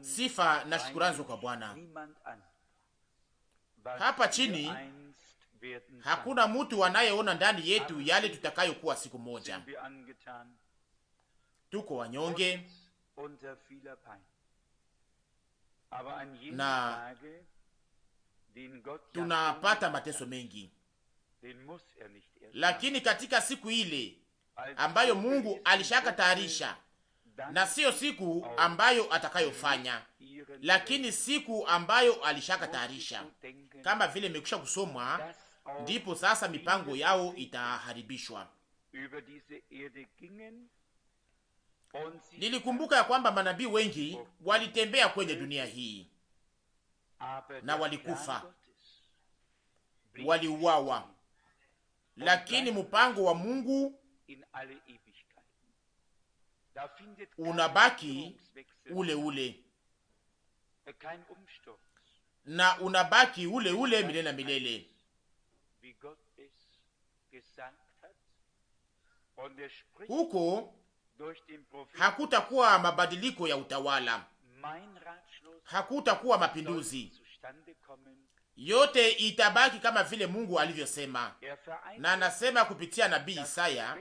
Sifa na shukrani kwa Bwana. Hapa chini hakuna mtu anayeona ndani yetu yale tutakayokuwa siku moja. Tuko wanyonge na tunapata mateso mengi, lakini katika siku ile ambayo Mungu alishaka tayarisha, na sio siku ambayo atakayofanya, lakini siku ambayo alishaka tayarisha, kama vile imekwisha kusomwa, ndipo sasa mipango yao itaharibishwa. Nilikumbuka ya kwamba manabii wengi walitembea kwenye dunia hii na walikufa, waliuawa, lakini mpango wa Mungu unabaki ule ule na unabaki ule ule milele na milele. Huko hakutakuwa mabadiliko ya utawala, hakutakuwa mapinduzi, yote itabaki kama vile Mungu alivyosema. Na anasema kupitia nabii Isaya,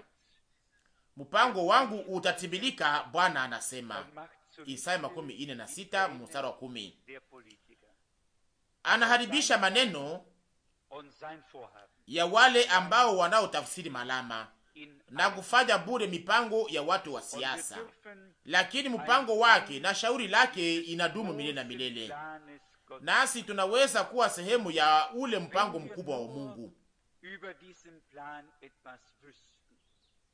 mpango wangu utatimilika, Bwana anasema. Isaya 46 mstari wa 10. Anaharibisha maneno ya wale ambao wanaotafsiri malama na kufanya bure mipango ya watu wa siasa, lakini mpango wake na shauri lake inadumu milele na milele. Nasi tunaweza kuwa sehemu ya ule mpango mkubwa wa Mungu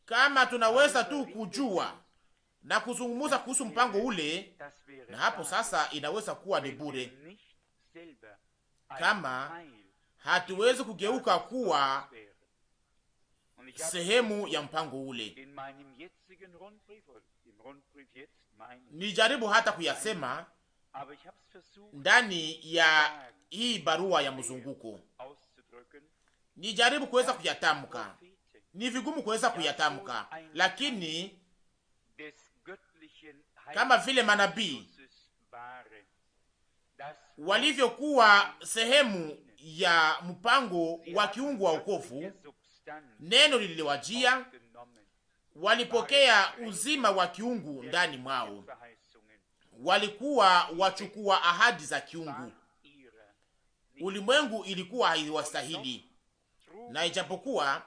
kama tunaweza tu kujua na kuzungumza kuhusu mpango ule, na hapo sasa inaweza kuwa ni bure kama hatuwezi kugeuka kuwa sehemu ya mpango ule. Nijaribu hata kuyasema ndani ya hii barua ya mzunguko, nijaribu kuweza kuyatamka. Ni vigumu kuweza kuyatamka, lakini kama vile manabii walivyokuwa sehemu ya mpango wa kiungu wa wokovu, neno liliwajia, walipokea uzima wa kiungu ndani mwao, walikuwa wachukua ahadi za kiungu. Ulimwengu ilikuwa haiwastahili, na ijapokuwa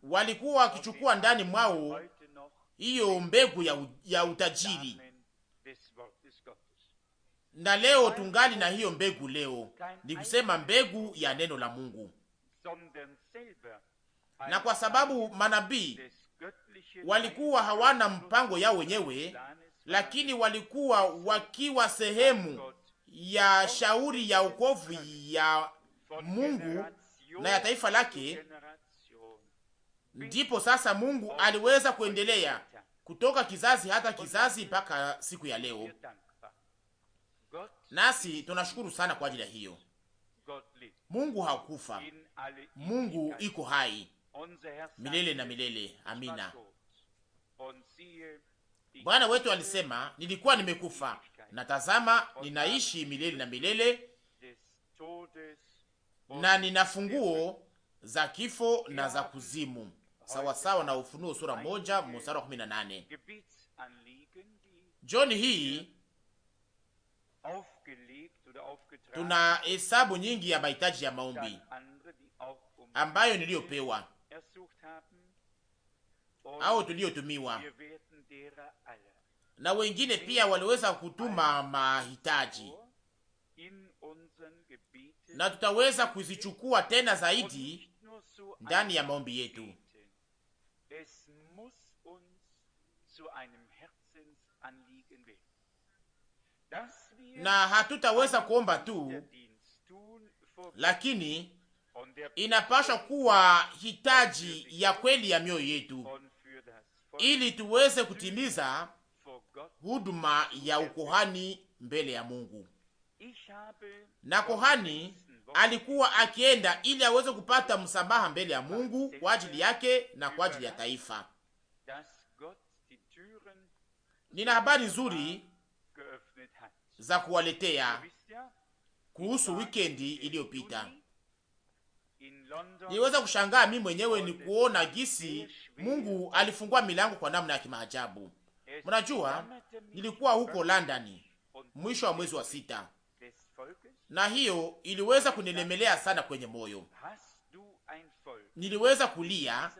walikuwa wakichukua ndani mwao hiyo mbegu ya utajiri, na leo tungali na hiyo mbegu. Leo ni kusema mbegu ya neno la Mungu. Na kwa sababu manabii walikuwa hawana mpango yao wenyewe, lakini walikuwa wakiwa sehemu ya shauri ya wokovu ya Mungu na ya taifa lake, ndipo sasa Mungu aliweza kuendelea kutoka kizazi hata kizazi mpaka siku ya leo. Nasi tunashukuru sana kwa ajili ya hiyo. Mungu hakufa, Mungu iko hai milele na milele. Amina. Bwana wetu alisema, nilikuwa nimekufa na tazama ninaishi milele na milele, na nina funguo za kifo na za kuzimu, sawa sawa na Ufunuo sura 1 mstari wa 18. John hii tuna hesabu nyingi ya mahitaji ya maombi ambayo niliyopewa au tuliyotumiwa, na wengine pia waliweza kutuma mahitaji, na tutaweza kuzichukua tena zaidi ndani ya maombi yetu. Na hatutaweza kuomba tu, lakini inapaswa kuwa hitaji ya kweli ya mioyo yetu, ili tuweze kutimiza huduma ya ukohani mbele ya Mungu. Na kohani alikuwa akienda ili aweze kupata msamaha mbele ya Mungu kwa ajili yake na kwa ajili ya taifa. nina habari nzuri za kuwaletea kuhusu wikendi iliyopita. Niweza kushangaa mimi mwenyewe ni kuona gisi Mungu alifungua milango kwa namna ya kimaajabu. Mnajua, nilikuwa huko London mwisho wa mwezi wa 6, na hiyo iliweza kunilemelea sana kwenye moyo. Niliweza kulia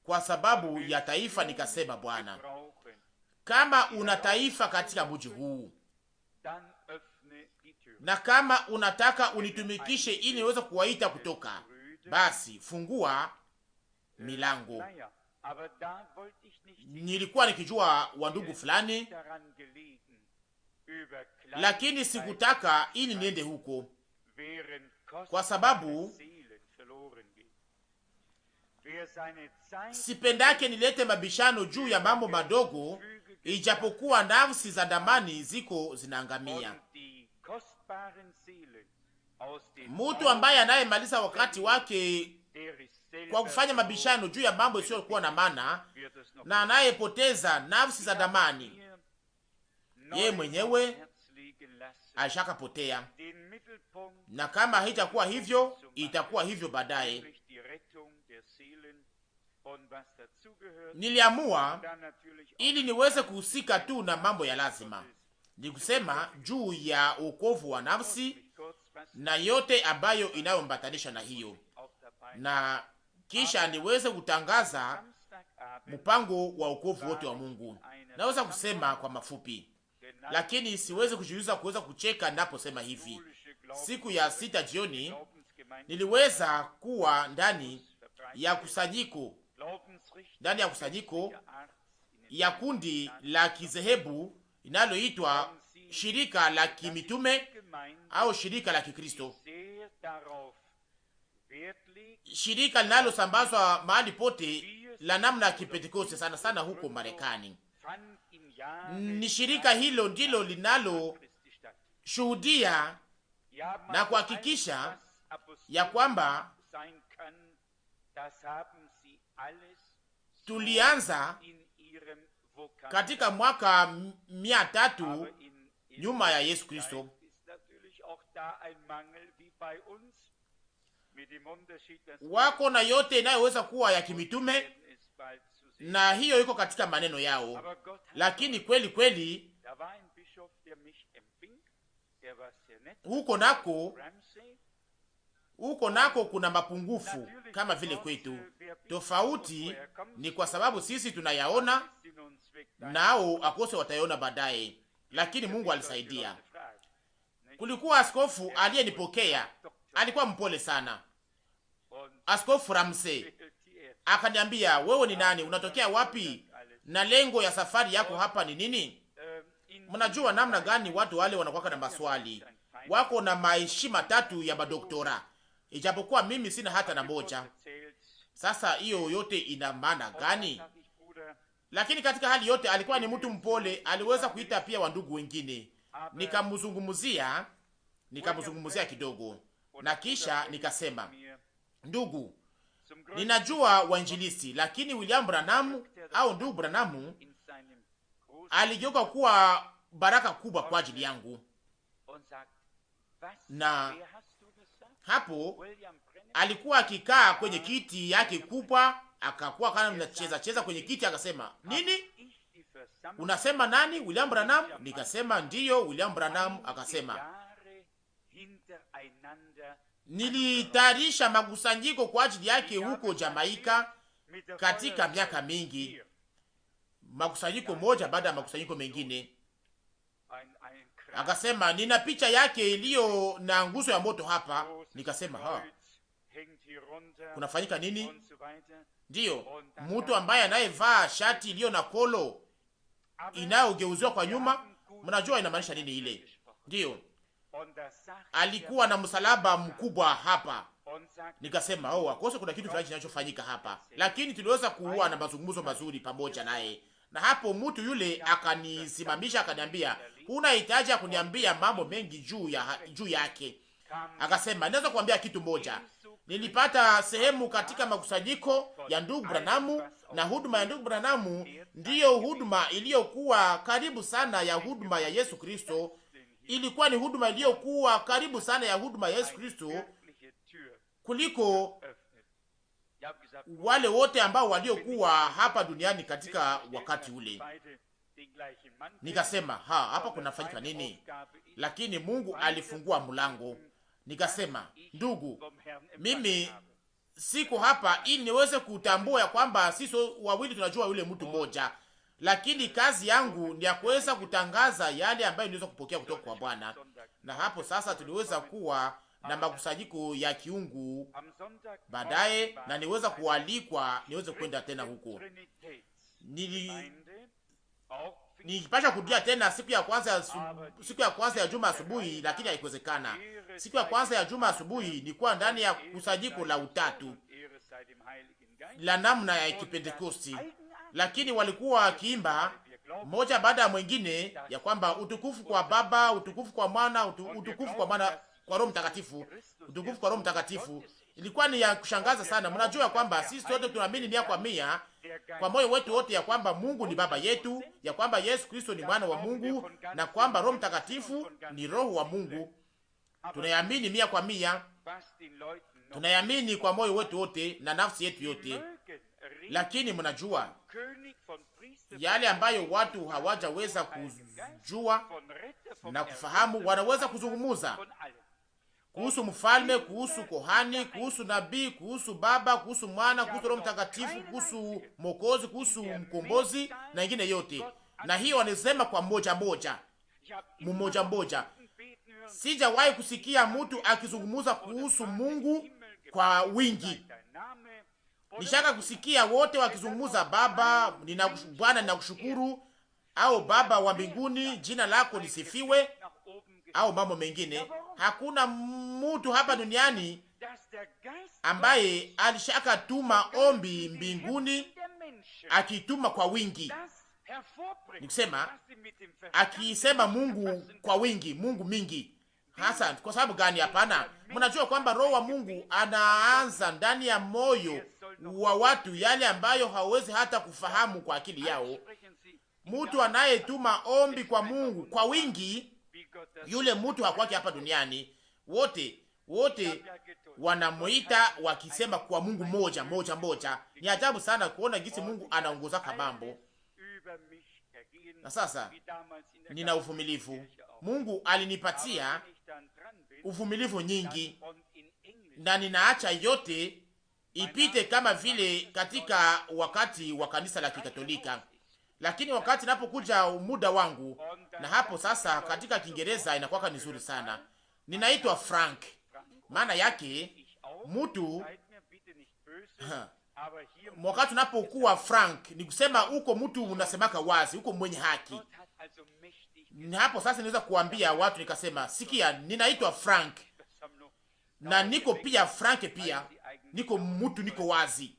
kwa sababu ya taifa, nikasema, Bwana, kama una taifa katika mji huu na kama unataka unitumikishe ili niweze kuwaita kutoka, basi fungua milango. Nilikuwa nikijua wa ndugu fulani, lakini sikutaka ili niende huko, kwa sababu sipendake nilete mabishano juu ya mambo madogo, ijapokuwa nafsi za damani ziko zinaangamia. Mtu ambaye anayemaliza wakati wake kwa kufanya mabishano juu ya mambo isiyokuwa na maana na anayepoteza nafsi za damani, yeye mwenyewe ashakapotea, na kama haitakuwa hivyo, itakuwa hivyo baadaye. Niliamua ili niweze kuhusika tu na mambo ya lazima, ni kusema juu ya wokovu wa nafsi na yote ambayo inayombatanisha na hiyo, na kisha niweze kutangaza mpango wa wokovu wote wa Mungu. Naweza kusema kwa mafupi, lakini siwezi kujiuliza kuweza kucheka ninaposema hivi. Siku ya 6 jioni niliweza kuwa ndani ya kusanyiko ya kundi la kizehebu inaloitwa shirika la kimitume au shirika la Kikristo, shirika linalosambazwa mahali pote la namna ya Kipentekoste, sana sana huko Marekani. Ni shirika hilo ndilo linalo shuhudia na kuhakikisha ya kwamba tulianza katika mwaka 300 nyuma ya Yesu Kristo. Wako na yote inayoweza kuwa ya kimitume, na hiyo iko katika maneno yao, lakini kweli kweli huko nako kuna mapungufu kama vile kwetu. Tofauti ni kwa sababu sisi tunayaona, nao akose watayaona baadaye, lakini Mungu alisaidia. Kulikuwa askofu aliyenipokea, alikuwa mpole sana, Askofu Ramsey. Akaniambia, wewe ni nani? Unatokea wapi? Na lengo ya safari yako hapa ni nini? Mnajua namna gani watu wale wanakuwa na maswali, wako na maheshima 3 ya madoktora, ijapokuwa mimi sina hata na moja. Sasa hiyo yote ina maana gani? Lakini katika hali yote alikuwa ni mtu mpole, aliweza kuita pia wandugu wengine. Nikamzungumzia kidogo, na kisha nikasema, ndugu, ninajua wainjilisti, lakini William Branham au ndugu Branham aligeuka kuwa baraka kubwa kwa ajili yangu. Na hapo alikuwa akikaa kwenye kiti yake kubwa, akakuwa kana mnacheza kwenye kiti, akasema, nini? Unasema nani? William Branham? Nikasema ndiyo, William Branham. Akasema, nilitayarisha makusanyiko kwa ajili yake huko Jamaika katika miaka mingi, makusanyiko moja baada ya makusanyiko mengine. Akasema, nina picha yake iliyo na nguzo ya moto hapa. Nikasema, kunafanyika nini? Ndiyo, mtu ambaye anayevaa shati iliyo na kolo inayogeuziwa kwa nyuma. Mnajua inamaanisha nini ile? Ndiyo, alikuwa na msalaba mkubwa hapa. Nikasema, akose kuna kitu fulani kinachofanyika hapa, lakini tuliweza kuwa na mazungumzo mazuri pamoja naye. Na hapo mtu yule akanisimamisha, akaniambia, huna hitaji ya kuniambia mambo mengi juu yake. Akasema, naweza kuambia kitu moja. Nilipata sehemu katika makusanyiko ya ndugu Branham na huduma ya ndugu Branamu ndiyo huduma iliyokuwa karibu sana ya huduma ya Yesu Kristo. Ilikuwa ni huduma iliyokuwa karibu sana ya huduma ya Yesu Kristo kuliko wale wote ambao waliokuwa hapa duniani katika wakati ule. Nikasema, hapa kunafanyika nini? Lakini Mungu alifungua mlango. Nikasema, ndugu, mimi siko hapa ili niweze kutambua ya kwamba sisi wawili tunajua yule mtu mmoja, lakini kazi yangu ni ya kuweza kutangaza yale ambayo niweza kupokea kutoka kwa Bwana. Na hapo sasa tuliweza kuwa na makusanyiko ya kiungu baadaye, na niweza kualikwa niweze kwenda tena huko. Nilipasha kurudia tena siku ya kwanza ya juma asubuhi, lakini haikuwezekana. Siku ya kwanza ya juma asubuhi nilikuwa ndani ya kusanyiko la utatu la namna ya Kipentekosti, lakini walikuwa wakiimba moja baada ya mwingine ya kwamba utukufu kwa Baba, utukufu kwa Mwana, utukufu kwa Mwana, kwa Roho Mtakatifu, utukufu kwa Roho Mtakatifu. Ilikuwa ni ya kushangaza sana. Mnajua kwamba sisi sote tunaamini 100% kwa moyo wetu wote ya kwamba Mungu ni Baba yetu, ya kwamba Yesu Kristo ni mwana wa Mungu, na kwamba Roho Mtakatifu ni Roho wa Mungu. Tunayamini 100%. Tunayamini kwa moyo wetu wote na nafsi yetu yote. Lakini mnajua yale ambayo watu hawajaweza kujua na kufahamu, wanaweza kuzungumuza kuhusu mfalme, kuhusu kohani, kuhusu nabii, kuhusu Baba, kuhusu Mwana, kuhusu Roho Mtakatifu, kuhusu Mwokozi, kuhusu mkombozi na ingine yote. Na hiyo wanasema kwa mmoja mmoja. Sijawahi kusikia mtu akizungumuza kuhusu Mungu kwa wingi. Nishaka kusikia wote wakizungumuza Baba, Bwana ninakushukuru, au Baba wa mbinguni, jina lako lisifiwe, au mambo mengine. Hakuna mtu hapa duniani ambaye alishaka tuma ombi mbinguni akituma kwa wingi. Nikusema akisema Mungu kwa wingi, Mungu mingi. Hasa kwa sababu gani? Hapana, mnajua kwamba Roho wa Mungu anaanza ndani ya moyo wa watu yale ambayo hawezi hata kufahamu kwa akili yao. Mtu anayetuma ombi kwa Mungu kwa wingi, yule mtu hakwake hapa duniani. Wote wanamuita wakisema kwa Mungu moja. Ni ajabu sana kuona jinsi Mungu anaongoza kabambo. Na sasa nina uvumilivu. Mungu alinipatia uvumilivu nyingi, na ninaacha yote ipite kama vile katika wakati wa kanisa la Kikatolika. Lakini wakati napokuja muda wangu, na hapo sasa katika Kiingereza inakuwa nzuri sana. Ninaitwa Frank. Maana yake mtu wakati unapokuwa Frank ni kusema uko mtu unasemaka wazi, uko mwenye haki. Na hapo sasa niweza kuambia watu nikasema, sikia, ninaitwa Frank na niko pia Frank pia. Niko mtu, niko wazi.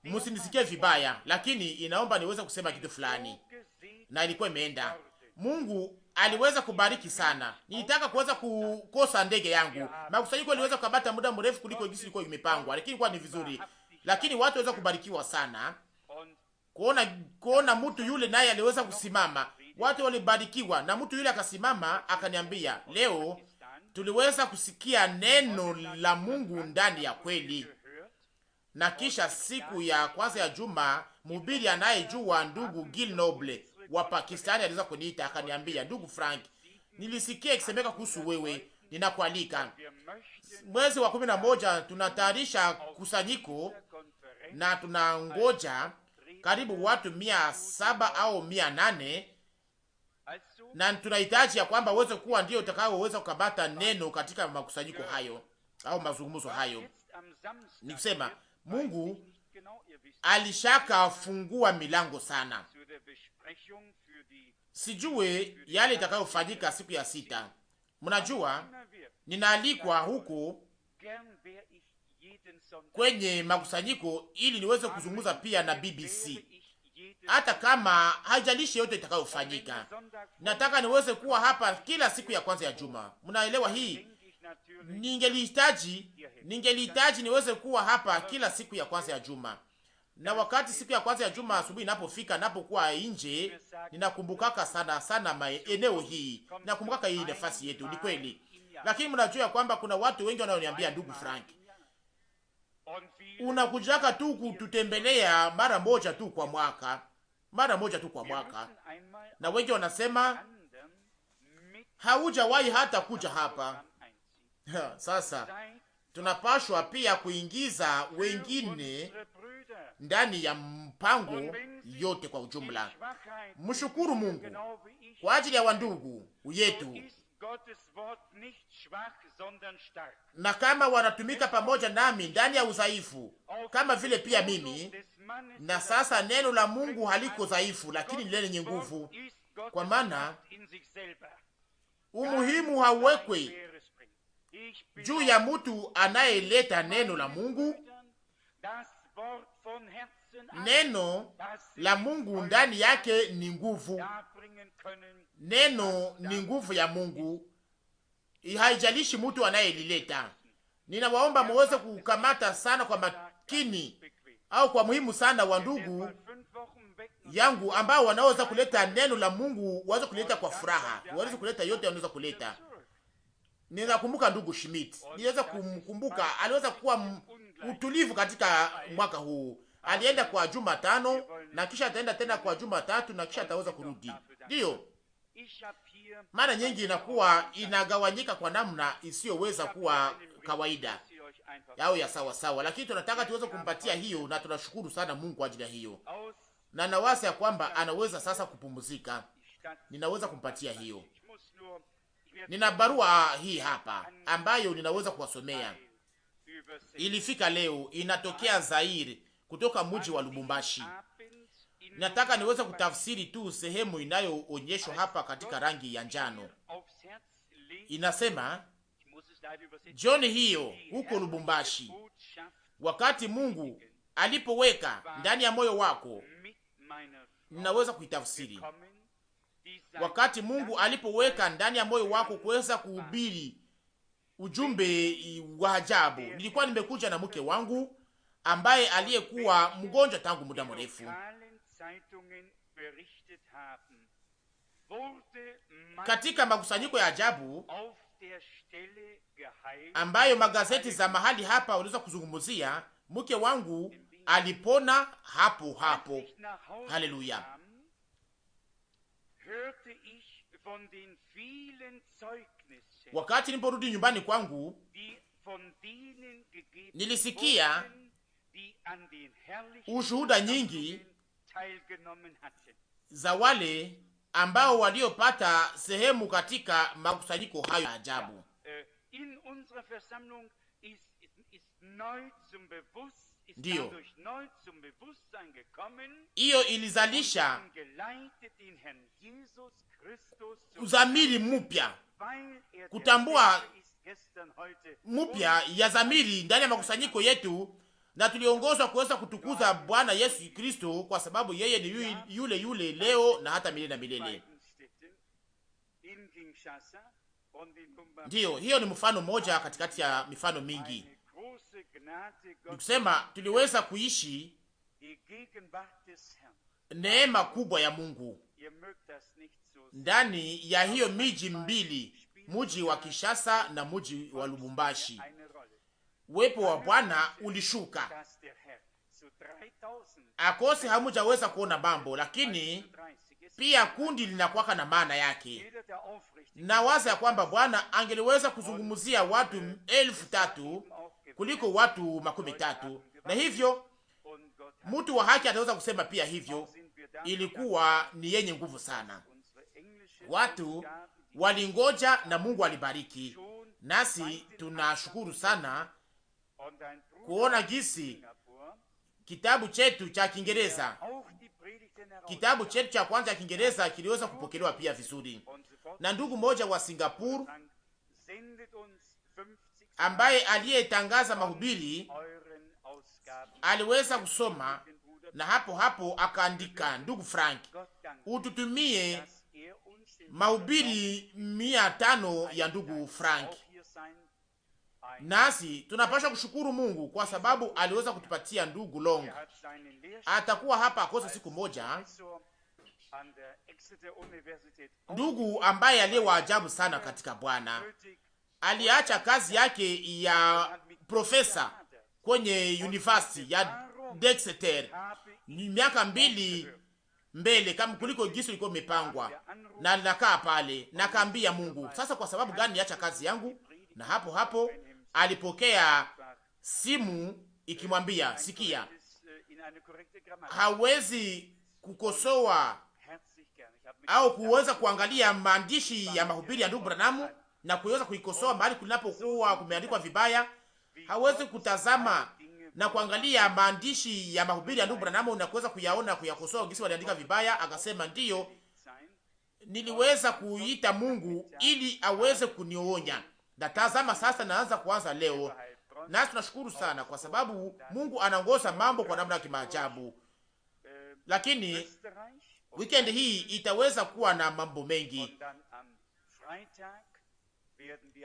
Msinisikie vibaya, lakini inaomba niweze kusema kitu fulani. Na ilikuwa imeenda. Mungu aliweza kubariki sana. Nilitaka kuweza kukosa ndege yangu. Makusanyiko iliweza kukabata muda mrefu kuliko jinsi ilikuwa imepangwa, lakini kwa ni vizuri. Lakini watu waweza kubarikiwa sana. Kuona mtu yule naye aliweza kusimama. Watu walibarikiwa na mtu yule akasimama akaniambia, leo tuliweza kusikia neno la Mungu ndani ya kweli. Na kisha siku ya kwanza ya juma, mhubiri anayejua ndugu Gil Noble wa Pakistani aliweza kuniita akaniambia, ndugu Frank, nilisikia ikisemeka kuhusu wewe, ninakualika. Mwezi wa 11 tunatayarisha kusanyiko na tunangoja karibu watu 700 au 800, na tunahitaji ya kwamba uweze kuwa ndio utakaoweza kukabata neno katika makusanyiko hayo au mazungumzo hayo. Nikusema Mungu alishaka fungua milango sana. Sijue yale itakayofanyika siku ya 6. Mnajua ninaalikwa huko kwenye makusanyiko ili niweze kuzungumza pia na BBC. Hata kama haijalishi yote itakayofanyika, nataka niweze kuwa hapa kila siku ya kwanza ya juma. Mnaelewa hii? ningelihitaji niweze kuwa hapa kila siku ya kwanza ya juma. Na wakati siku ya kwanza ya juma asubuhi inapofika, napokuwa nje, ninakumbukaka sana maeneo hii. Ninakumbukaka hii nafasi yetu, ni kweli. Lakini mnajua kwamba kuna watu wengi wanaoniambia, ndugu Frank, unakujaka tu kututembelea mara moja tu kwa mwaka. Na wengi wanasema haujawahi hata kuja hapa. Sasa tunapashwa pia kuingiza wengine ndani ya mpango yote kwa ujumla. Mshukuru Mungu kwa ajili ya wandugu yetu, na kama wanatumika pamoja nami ndani ya udhaifu kama vile pia mimi. Na sasa neno la Mungu haliko dhaifu, lakini lenye nguvu, kwa maana umuhimu hauwekwe juu ya mtu anayeleta neno la Mungu. Neno la Mungu ndani yake ni nguvu. Neno ni nguvu ya Mungu, haijalishi mtu anayelileta. Ninawaomba muweze kukamata sana kwa makini au kwa muhimu sana wa ndugu yangu ambao wanaweza kuleta neno la Mungu, waweze kuleta kwa furaha, waweze kuleta yote wanaweza kuleta. Ninakumbuka ndugu Schmidt, niweza kumkumbuka, aliweza kuwa utulivu katika mwaka huu. Alienda kwa Jumatano na kisha ataenda tena kwa Jumatatu na kisha ataweza kurudi. Ndio mara nyingi inakuwa inagawanyika kwa namna isiyoweza kuwa kawaida au ya sawa sawa, lakini tunataka tuweze kumpatia hiyo, na tunashukuru sana Mungu kwa ajili ya hiyo, na nawasa ya kwamba anaweza sasa kupumzika. Ninaweza kumpatia hiyo. Nina barua hii hapa ambayo ninaweza kuwasomea. Ilifika leo, inatokea Zaire, kutoka mji wa Lubumbashi. Nataka niweze kutafsiri tu sehemu inayoonyeshwa hapa katika rangi ya njano. Inasema, jioni hiyo huko Lubumbashi, wakati Mungu alipoweka ndani ya moyo wako, ninaweza kuitafsiri, wakati Mungu alipoweka ndani ya moyo wako kuweza kuhubiri ujumbe wa ajabu. Nilikuwa nimekuja na mke wangu ambaye aliyekuwa mgonjwa tangu muda mrefu. Katika makusanyiko ya ajabu ambayo magazeti za mahali hapa waliweza kuzungumzia, mke wangu alipona hapo hapo. Haleluya! Wakati niliporudi nyumbani kwangu, nilisikia ushuhuda nyingi za wale ambao waliopata sehemu katika makusanyiko hayo ya ajabu. Ndiyo, hiyo ilizalisha uzamiri mpya, kutambua mpya ya zamiri ndani ya makusanyiko yetu, na tuliongozwa kuweza kutukuza Bwana Yesu Kristo, kwa sababu yeye ni yule leo na hata milele na milele. Ndiyo, hiyo ni mfano mmoja katikati ya mifano mingi. Nikusema tuliweza kuishi neema kubwa ya Mungu ndani ya hiyo miji mbili, mji wa Kinshasa na mji wa Lubumbashi. Uwepo wa Bwana ulishuka akose, hamujaweza kuona mambo, lakini pia kundi linakuwaka na maana yake. Na waza ya kwamba Bwana angeliweza kuzungumzia watu 3,000 kuliko watu 30, na hivyo mtu wa haki ataweza kusema pia hivyo. Ilikuwa ni yenye nguvu sana. Watu walingoja na Mungu alibariki, nasi tunashukuru sana kuona gisi kitabu chetu cha Kiingereza, kitabu chetu cha kwanza cha Kiingereza kiliweza kupokelewa pia vizuri. Na ndugu mmoja wa Singapore ambaye aliyetangaza mahubiri aliweza kusoma, na hapo hapo akaandika, ndugu Frank, ututumie mahubiri 500 ya ndugu Frank nasi tunapaswa kushukuru Mungu kwa sababu aliweza kutupatia ndugu Long. Atakuwa hapa akose siku moja, ndugu ambaye aliyewaajabu sana katika Bwana. Aliacha kazi yake ya profesa kwenye university ya Dexter ni miaka 2 mbele kama kuliko jinsi ilikuwa imepangwa, na ninakaa pale nakaambia Mungu, sasa kwa sababu gani niacha kazi yangu? Na hapo hapo alipokea simu ikimwambia, sikia, hawezi kukosoa au kuweza kuangalia maandishi ya mahubiri ya ndugu Branham na kuweza kuikosoa mahali kunapokuwa kumeandikwa vibaya. Hawezi kutazama na kuangalia maandishi ya mahubiri ya ndugu Branham na kuweza kuyaona, kuyakosoa gisi waliandika vibaya. Akasema ndiyo, niliweza kuita Mungu ili aweze kunionya, na tazama sasa naanza kuanza leo. Nasi tunashukuru sana kwa sababu Mungu anaongoza mambo kwa namna ya kimaajabu. Lakini weekend hii itaweza kuwa na mambo mengi.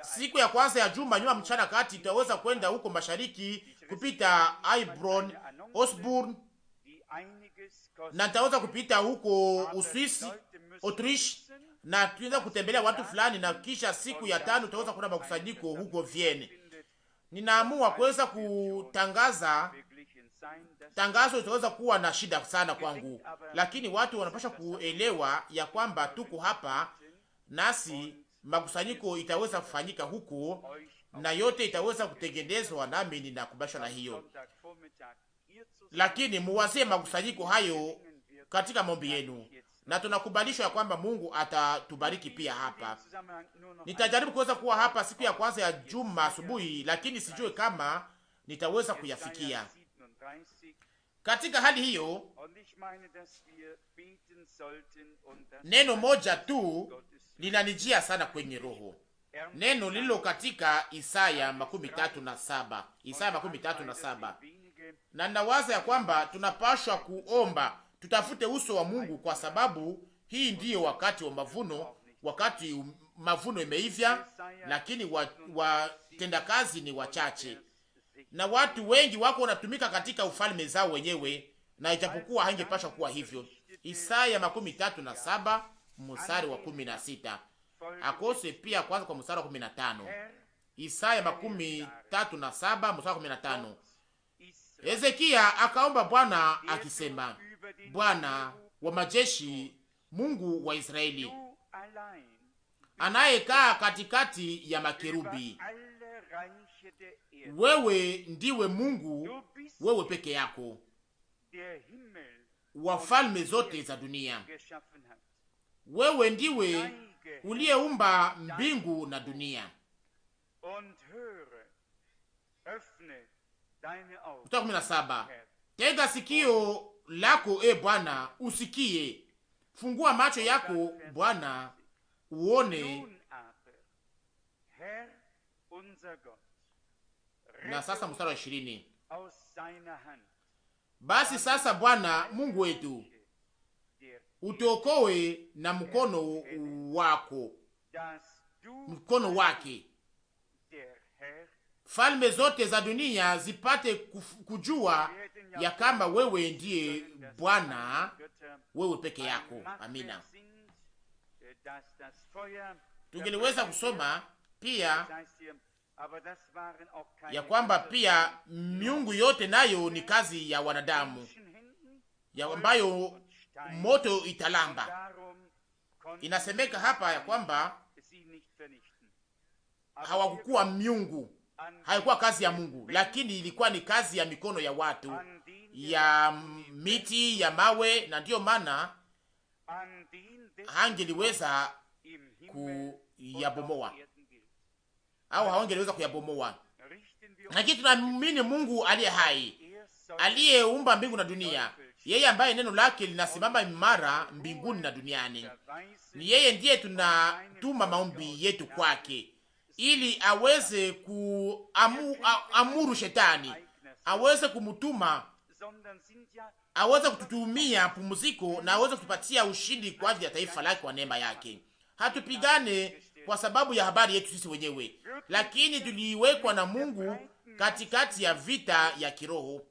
Siku ya kwanza ya juma nyuma mchana kati tutaweza kwenda huko mashariki kupita Ibron, Osburn, na tutaweza kupita huko Uswisi, Autriche, na tuweza kutembelea watu fulani, na kisha siku ya 5 tutaweza kuna makusanyiko huko Vienne. Ninaamua kuweza kutangaza tangazo, itaweza kuwa na shida sana kwangu, lakini watu wanapaswa kuelewa ya kwamba tuko hapa nasi makusanyiko itaweza kufanyika huko na yote itaweza kutengenezwa, nami ninakubashwa na hiyo. Lakini muwazie makusanyiko hayo katika maombi yenu, na tunakubalishwa ya kwamba Mungu atatubariki pia hapa. Nitajaribu kuweza kuwa hapa siku ya kwanza ya juma asubuhi, lakini sijui kama nitaweza kuyafikia. Katika hali hiyo, neno moja tu linanijia sana kwenye roho, neno lilo katika Isaya 37, Isaya 37, na ninawaza ya kwamba tunapashwa kuomba, tutafute uso wa Mungu, kwa sababu hii ndiyo wakati wa mavuno. Wakati mavuno imeivya, lakini watendakazi ni wachache, na watu wengi wako wanatumika katika ufalme zao wenyewe, na ijapokuwa haingepashwa kuwa hivyo. Isaya 37 mstari wa 16 akose pia kwanza kwa mstari wa 15. Isaya 37 mstari wa 15. Hezekia akaomba Bwana akisema, Bwana wa majeshi, Mungu wa Israeli, anayekaa katikati ya makerubi, wewe ndiwe Mungu, wewe peke yako, wafalme zote za dunia. Wewe ndiwe uliyeumba mbingu na dunia. Kutoka 17. Tega sikio lako e Bwana, usikie. Fungua macho yako Bwana, uone. Na sasa mstari wa 20. Basi sasa Bwana Mungu wetu, utuokoe na mkono wako, mkono wake, falme zote za dunia zipate kujua ya kama wewe ndiye Bwana, wewe peke yako. Amina. Tungeliweza kusoma pia ya kwamba pia miungu yote nayo ni kazi ya wanadamu, ya ambayo moto italamba. Inasemeka hapa ya kwamba hawakukuwa miungu, haikuwa kazi ya Mungu, lakini ilikuwa ni kazi ya mikono ya watu, ya miti, ya mawe, na ndiyo maana hangeliweza kuyabomoa au hawangeliweza kuyabomoa. Lakini tunaamini Mungu aliye hai, aliyeumba mbingu na dunia, yeye ambaye neno lake linasimama imara mbinguni na duniani. Ni yeye ndiye tunatuma maombi yetu kwake, ili aweze kuamuru shetani, aweze kumutuma, aweze kututumia pumziko, na aweze kutupatia ushindi kwa ajili ya taifa lake kwa neema yake. Hatupigane kwa sababu ya habari yetu sisi wenyewe, lakini tuliwekwa na Mungu katikati ya vita ya kiroho.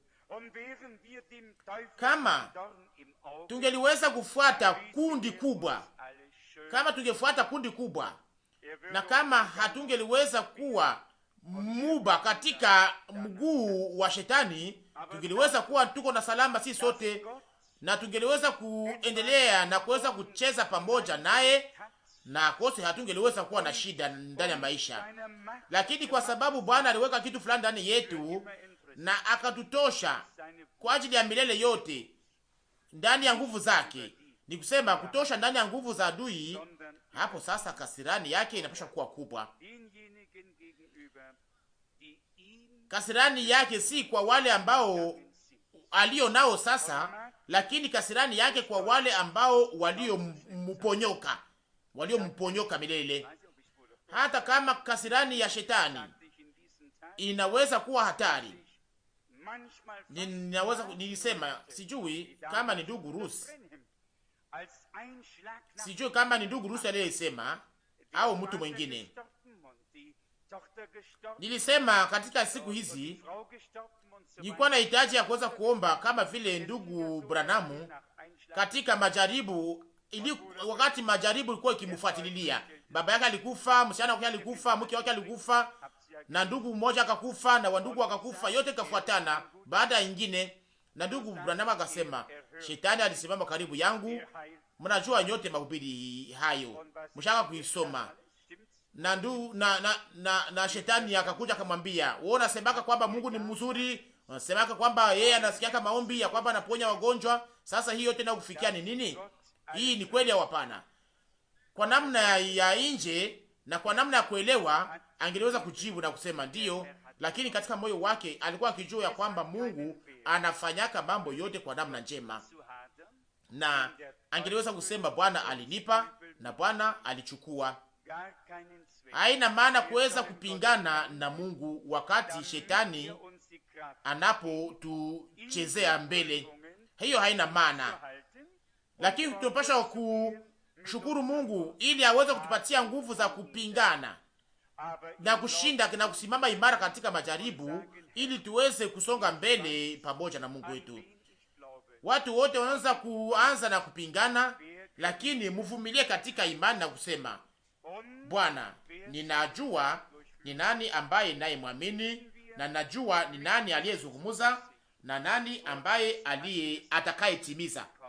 Kama tungeliweza kufuata kundi kubwa, kama tungefuata kundi kubwa, na kama hatungeliweza kuwa muba katika mguu wa shetani, tungeliweza kuwa tuko na salama sisi sote, na tungeliweza kuendelea na kuweza kucheza pamoja naye, na kose hatungeliweza kuwa na shida ndani ya maisha. Lakini kwa sababu Bwana aliweka kitu fulani ndani yetu na akatutosha kwa ajili ya milele yote ndani ya nguvu zake, ni kusema kutosha ndani ya nguvu za adui, hapo sasa kasirani yake inapaswa kuwa kubwa. Kasirani yake si kwa wale ambao alio nao sasa, lakini kasirani yake kwa wale ambao waliomponyoka milele. Hata kama kasirani ya shetani inaweza kuwa hatari, nilisema sijui kama ni ndugu Rusi, sijui kama ni ndugu Rusi aliyesema au mtu mwingine. Nilisema katika siku hizi nilikuwa na hitaji ya kuweza kuomba kama vile ndugu Branamu katika majaribu wakati majaribu ilikuwa ikimfuatililia. Baba yake alikufa, msichana wake alikufa, mke wake alikufa, na ndugu mmoja akakufa, na wandugu wakakufa, yote kafuatana baada ya nyingine. Na ndugu Branamu akasema, shetani alisimama karibu yangu. Mnajua nyote mahubiri hayo, mshaka kuisoma. Na shetani akakuja akamwambia, wewe unasemaka kwamba Mungu ni mzuri, unasemaka kwamba yeye anasikia maombi ya kwamba anaponya wagonjwa. Sasa hii yote inakufikia ni nini? Hii ni kweli au hapana? Kwa namna ya nje na kwa namna ya kuelewa angeweza kujibu na kusema ndiyo, lakini katika moyo wake alikuwa akijua ya kwamba Mungu anafanyaka mambo yote kwa namna njema, na angeweza kusema Bwana alinipa na Bwana alichukua. Haina maana kuweza kupingana na Mungu wakati shetani anapotuchezea mbele, hiyo haina maana. Lakini tunapaswa kushukuru Mungu ili aweze kutupatia nguvu za kupingana na kushinda na kusimama imara katika majaribu, ili tuweze kusonga mbele pamoja na Mungu wetu. Watu wote wanaweza kuanza na kupingana, lakini mvumilie katika imani na kusema, Bwana, ninajua ni nani ambaye naye mwamini, na najua ni nani aliyezungumza na nani ambaye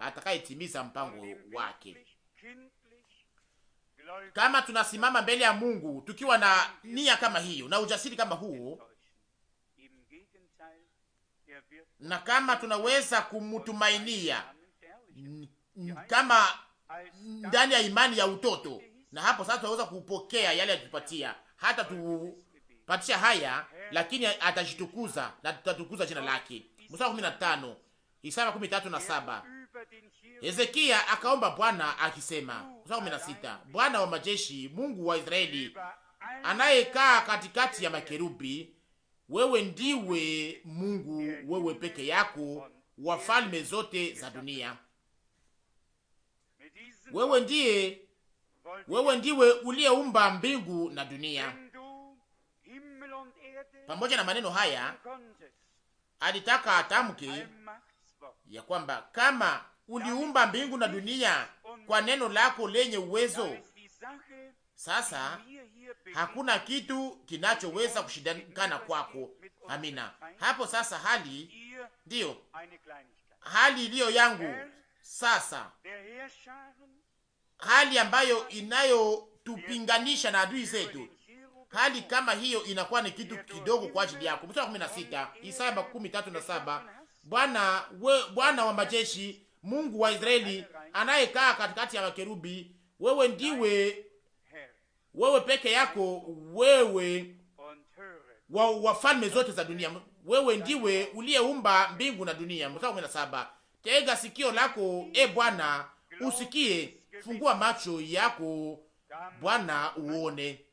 atakayetimiza mpango wake. Kama tunasimama mbele ya Mungu tukiwa na nia kama hiyo na ujasiri kama huo, na kama tunaweza kumtumainia kama ndani ya imani ya utoto, na hapo sasa tunaweza kupokea yale yatupatia, hata tupatisha haya, lakini atajitukuza na tutatukuza jina lake. Mstari 15, Isaya 13:7. Hezekia akaomba Bwana akisema, mstari 16, Bwana wa majeshi, Mungu wa Israeli, anayekaa katikati ya makerubi, wewe ndiwe Mungu, wewe peke yako, wafalme zote za dunia. Wewe ndiwe uliyeumba mbingu na dunia. Pamoja na maneno haya, alitaka atamke ya kwamba kama uliumba mbingu na dunia kwa neno lako lenye uwezo, sasa hakuna kitu kinachoweza kushindana kwako. Amina. Hapo sasa hali iliyo yangu sasa, hali ambayo inayotupinganisha na adui zetu, hali kama hiyo inakuwa ni kitu kidogo kwa ajili yako. Mstari 16, Isaya 13:7, Bwana wa majeshi, Mungu wa Israeli, anayekaa katikati ya makerubi, wewe peke yako, wewe wafalme zote za dunia, wewe ndiwe uliyeumba mbingu na dunia. Mstari 17, tega sikio lako e Bwana usikie, fungua macho yako Bwana uone.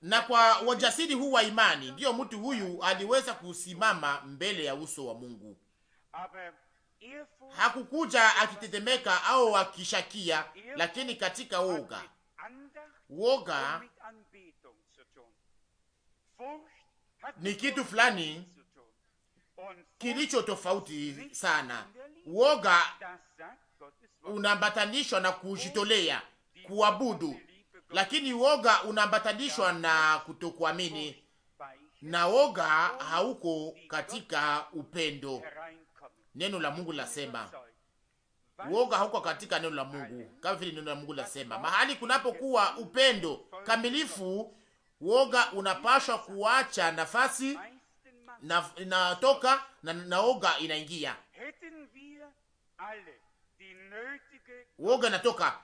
Na kwa wajasiri huu wa imani, ndiyo mtu huyu aliweza kusimama mbele ya uso wa Mungu. hakukuja akitetemeka au akishakia, lakini katika woga. Woga ni kitu fulani kilicho tofauti sana. Woga unaambatanishwa na kujitolea, kuabudu, lakini woga unaambatanishwa na kutokuamini, na woga hauko katika upendo. Neno la Mungu lasema woga hauko katika neno la Mungu, kama vile neno la Mungu lasema mahali kunapokuwa upendo kamilifu, woga unapashwa kuacha nafasi na inatoka na woga inaingia. Woga inatoka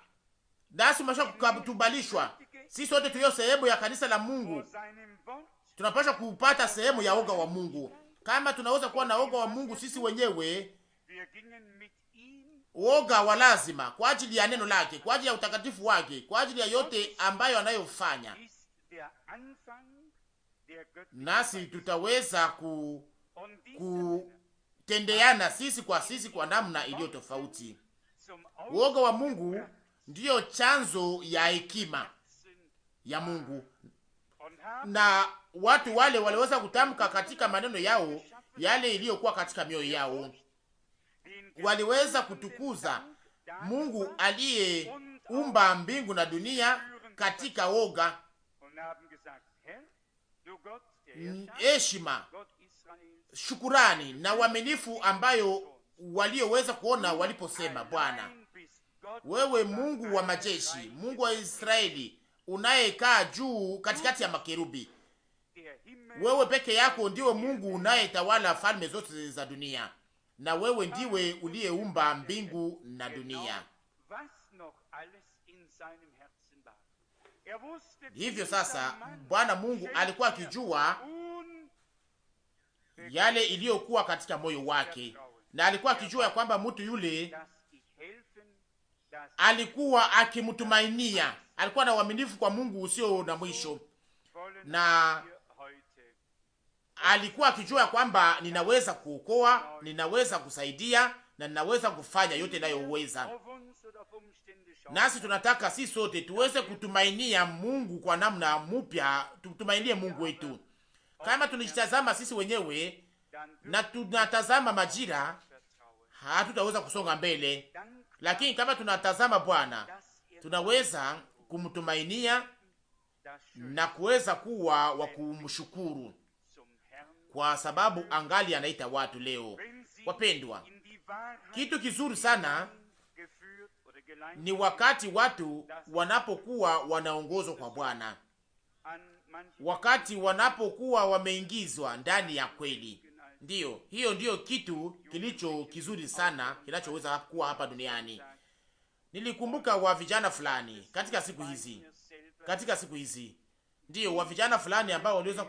nasi masha kutubalishwa. Sisi sote tulio sehemu ya kanisa la Mungu tunapaswa kupata sehemu ya woga wa Mungu. Kama tunaweza kuwa na woga wa Mungu sisi wenyewe, woga wa lazima kwa ajili ya neno lake, kwa ajili ya utakatifu wake, kwa ajili ya yote ambayo anayofanya, nasi tutaweza kutendeana sisi kwa namna iliyo tofauti. Woga wa Mungu ndiyo chanzo ya hekima ya Mungu, na watu wale waliweza kutamka katika maneno yao yale iliyokuwa katika mioyo yao. Waliweza kutukuza Mungu aliyeumba mbingu na dunia katika woga, heshima, shukurani na uaminifu ambayo walioweza kuona waliposema, Bwana, wewe Mungu wa majeshi, Mungu wa Israeli, unayekaa juu katikati ya makerubi, wewe peke yako ndiwe Mungu unayetawala falme zote za dunia, na wewe ndiwe uliyeumba mbingu na dunia. Hivyo sasa Bwana Mungu alikuwa akijua yale iliyokuwa katika moyo wake, na alikuwa akijua ya kwamba mtu yule alikuwa akimtumainia, alikuwa na uaminifu kwa Mungu usio na mwisho, na alikuwa akijua kwamba ninaweza kuokoa, ninaweza kusaidia, na ninaweza kufanya yote ninayoweza. Nasi tunataka sisi sote tuweze kutumainia Mungu kwa namna mpya, tutumainie Mungu wetu. Kama tunajitazama sisi wenyewe na tunatazama majira, hatutaweza kusonga mbele, lakini kama tunatazama Bwana, tunaweza kumtumainia na kuweza kuwa wa kumshukuru, kwa sababu angali anaita watu leo. Wapendwa, kitu kizuri sana ni wakati watu wanapokuwa wanaongozwa kwa Bwana, wakati wanapokuwa wameingizwa ndani ya kweli. Ndiyo, hiyo ndiyo kitu kilicho kizuri sana kinachoweza kuwa hapa duniani. Nilikumbuka wa vijana fulani katika siku hizi, ndiyo, wa vijana fulani ambao waliweza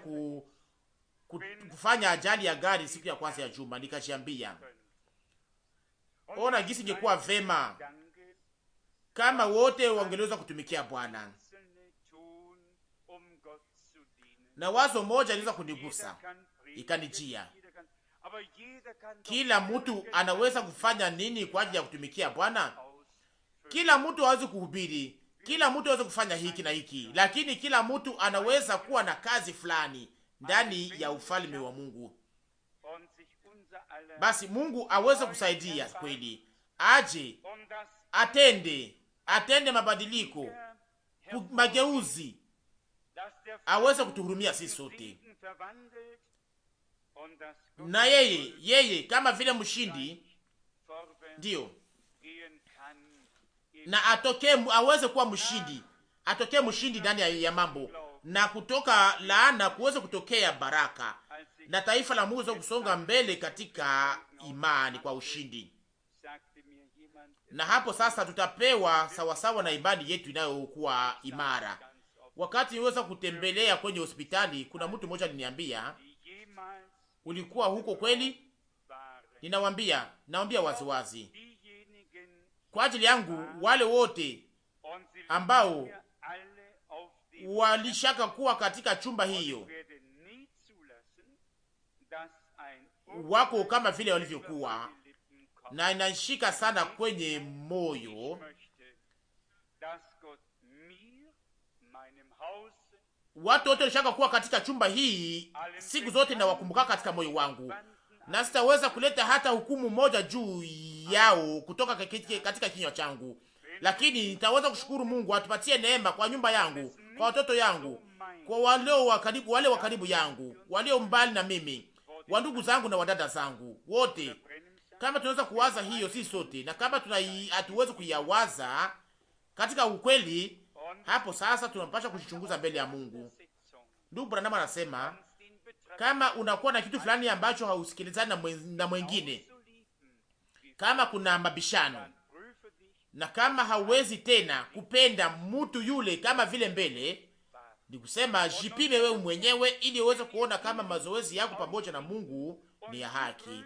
kufanya ajali ya gari siku ya kwanza ya juma. Nikajiambia, ona gisi ingekuwa vema kama wote wangeweza kutumikia Bwana. Na wazo moja liweza kunigusa, ikanijia, kila mtu anaweza kufanya nini kwa ajili ya kutumikia Bwana? Kila mtu hawezi kuhubiri, kila mtu hawezi kufanya hiki na hiki, lakini kila mtu anaweza kuwa na kazi fulani ndani ya ufalme wa Mungu. Basi Mungu aweze kusaidia kweli, aje atende mabadiliko, mageuzi, aweze kutuhurumia sisi sote, na yeye kama vile mshindi, ndiyo, na aweze kuwa mshindi, atokee mshindi ndani ya mambo, na kutoka laana kuweze kutokea baraka, na taifa la Mungu kusonga mbele katika imani kwa ushindi. Na hapo sasa tutapewa sawasawa na imani yetu inayokuwa imara. Wakati niweza kutembelea kwenye hospitali, kuna mtu mmoja aliniambia, ulikuwa huko kweli? Naambia waziwazi, kwa ajili yangu wale wote ambao walishaka kuwa katika chumba hiyo wako kama vile walivyokuwa, na inashika sana kwenye moyo. Watu wote walishaka kuwa katika chumba hii siku zote, na wakumbuka katika moyo wangu, na sitaweza kuleta hata hukumu moja juu yao kutoka katika kinywa changu, lakini nitaweza kushukuru Mungu atupatie neema kwa nyumba yangu, kwa watoto yangu, kwa walio wa karibu, wale wa karibu yangu, walio mbali na mimi, wa ndugu zangu na wadada zangu wote. Kama tunaweza kuwaza hiyo sisi sote, na kama hatuwezi kuyawaza katika ukweli, hapo sasa tunapaswa kujichunguza mbele ya Mungu. Ndugu Branham anasema kama unakuwa na kitu fulani ambacho hausikilizani na mwingine, kama kuna mabishano, na kama hauwezi tena kupenda mtu yule kama vile mbele, ni kusema jipime wewe mwenyewe, ili uweze kuona kama mazoezi yako pamoja na Mungu ni ya haki.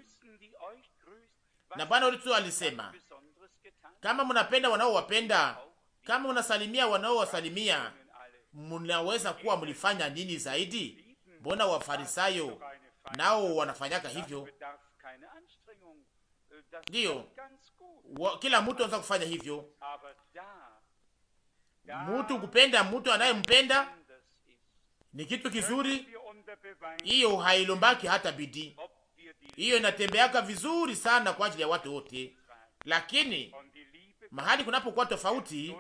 Na Bwana wetu alisema kama mnapenda wanaowapenda, kama mnasalimia wanaowasalimia, mnaweza kuwa mlifanya nini zaidi? Mbona Wafarisayo nao wanafanyaka hivyo? Ndiyo, kila mtu anaweza kufanya hivyo. Mtu kupenda mtu anayempenda ni kitu kizuri, hiyo hailombaki hata bidii, hiyo inatembeaka vizuri sana kwa ajili ya watu wote. Lakini mahali kunapokuwa tofauti,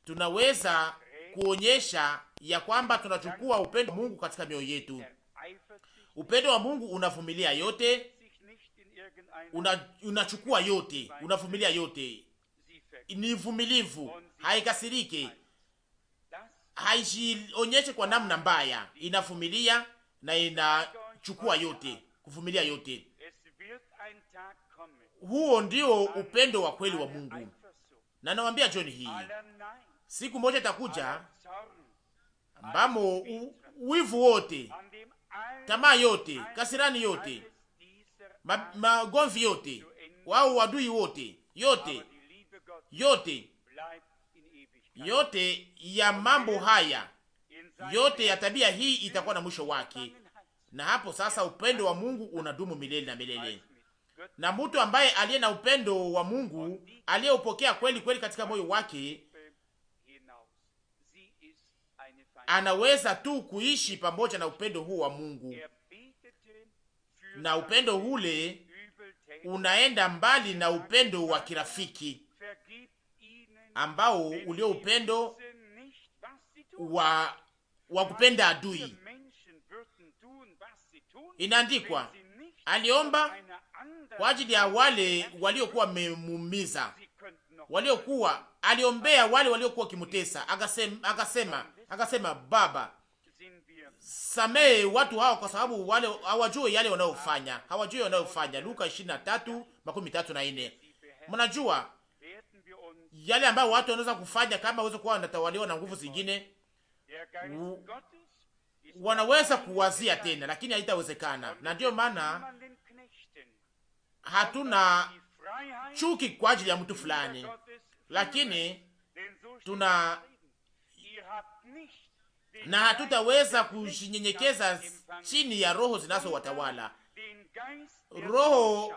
tunaweza kuonyesha ya kwamba tunachukua upendo wa Mungu katika mioyo yetu. Upendo wa Mungu unavumilia yote, unachukua yote, unavumilia yote, ni vumilivu, haikasirike, haijionyeshe kwa namna mbaya, inavumilia na inachukua yote, kuvumilia yote. Huo ndio upendo wa kweli wa Mungu. Na nawaambia John, hii siku moja itakuja ambamo wivu wote, tamaa yote, kasirani yote, magomvi yote, wao wadui wote, yote ya mambo haya yote ya tabia hii itakuwa na mwisho wake. Na hapo sasa upendo wa Mungu unadumu milele na milele. Na mtu ambaye aliye na upendo wa Mungu, aliyeupokea kweli kweli katika moyo wake, anaweza tu kuishi pamoja na upendo huu wa Mungu. Na upendo ule unaenda mbali na upendo wa kirafiki ambao ulio upendo wa kupenda adui. Inaandikwa, aliomba kwa ajili ya wale waliokuwa wamemuumiza, aliombea wale waliokuwa kimutesa, akasema Baba, samehe watu hao kwa sababu wale hawajui yale wanayofanya, Luka 23:34. Mnajua yale ambayo watu wanaweza kufanya kama waweze kuwa wanatawaliwa na nguvu zingine, wanaweza kuwazia tena, lakini haitawezekana. Na ndio maana hatuna chuki kwa ajili ya mtu fulani, lakini na hatutaweza kujinyenyekeza chini ya roho zinazowatawala. Roho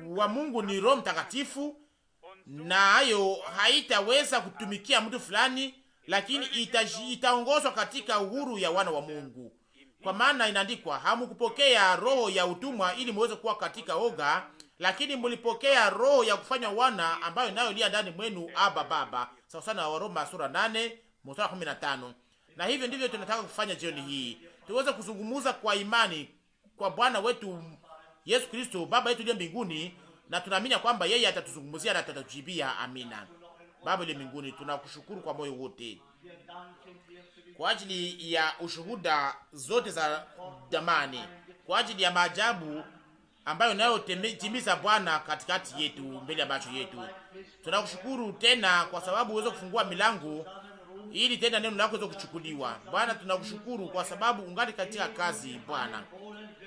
wa Mungu ni Roho Mtakatifu, na hayo haitaweza kutumikia mtu fulani, lakini itaongozwa katika uhuru ya wana wa Mungu. Kwa maana inaandikwa, hamukupokea roho ya utumwa ili muweze kuwa katika oga, lakini mulipokea roho ya kufanya wana, ambayo nayo lia ndani mwenu, Aba Baba. Sawa sana wa Roma sura 8:15. Na hivyo ndivyo tunataka kufanya jioni hii, tuweze kuzungumuza kwa imani kwa Bwana wetu Yesu Kristo, Baba yetu aliye mbinguni, na tunaamini kwamba yeye atatuzungumzia na atatujibia. Amina. Baba ile mbinguni, tunakushukuru kwa moyo wote kwa ajili ya ushuhuda zote za damani, kwa ajili ya maajabu ambayo nayo timiza Bwana katikati yetu, mbele ya macho yetu. Tunakushukuru tena kwa sababu uweze kufungua milango ili tena neno lako liweze kuchukuliwa. Bwana, tunakushukuru kwa sababu ungali katika kazi Bwana,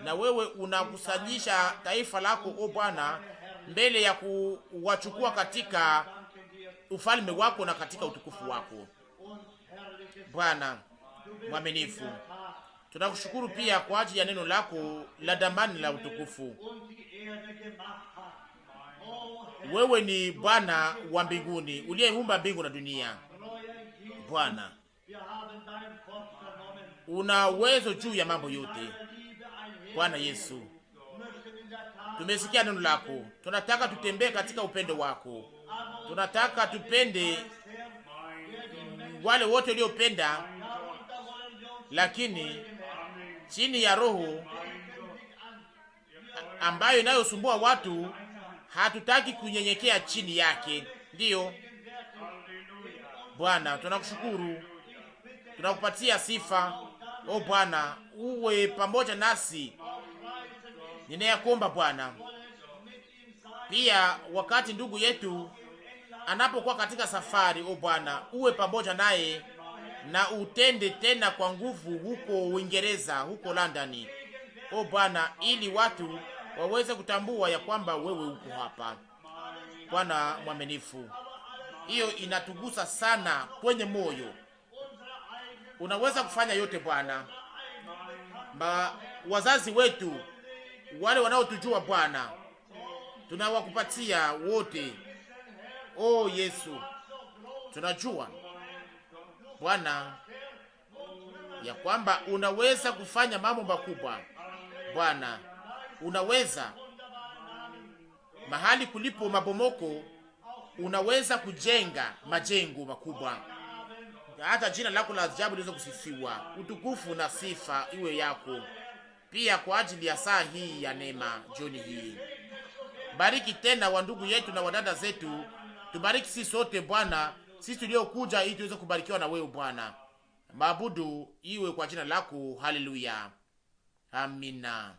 na wewe unakusanyisha taifa lako o Bwana, mbele ya kuwachukua katika ufalme wako na katika utukufu wako. Bwana mwaminifu, tunakushukuru pia kwa ajili ya neno lako la damani la utukufu, Wewe ni Bwana wa mbinguni uliyeumba mbingu na dunia. Bwana, una uwezo juu ya mambo yote. Bwana Yesu, tumesikia neno lako, tunataka tutembee katika upendo wako, tunataka tupende wale wote waliopenda, lakini chini ya roho ambayo inayosumbua watu hatutaki kunyenyekea chini yake. Ndiyo Bwana, tunakushukuru, tunakupatia sifa. O Bwana, uwe pamoja nasi. Ninayakuomba Bwana, pia wakati ndugu yetu anapokuwa katika safari, o Bwana, uwe pamoja naye na utende tena kwa nguvu huko Uingereza, huko London, o Bwana, ili watu waweze kutambua ya kwamba wewe uko hapa. Bwana mwaminifu, hiyo inatugusa sana kwenye moyo. Unaweza kufanya yote Bwana. Wazazi wetu wale wanaotujua Bwana, tunawakupatia wote. O Yesu, tunajua Bwana ya kwamba unaweza kufanya mambo makubwa Bwana. Unaweza mahali kulipo mabomoko, unaweza kujenga majengo makubwa. Hata jina lako la ajabu liweze kusifiwa. Utukufu na sifa iwe yako pia kwa ajili ya saa hii ya neema jioni hii. Bariki tena wa ndugu yetu na wadada zetu, tubariki sisi sote Bwana, sisi tuliokuja ili tuweze kubarikiwa na wewe Bwana. Maabudu iwe kwa jina lako. Haleluya, amina.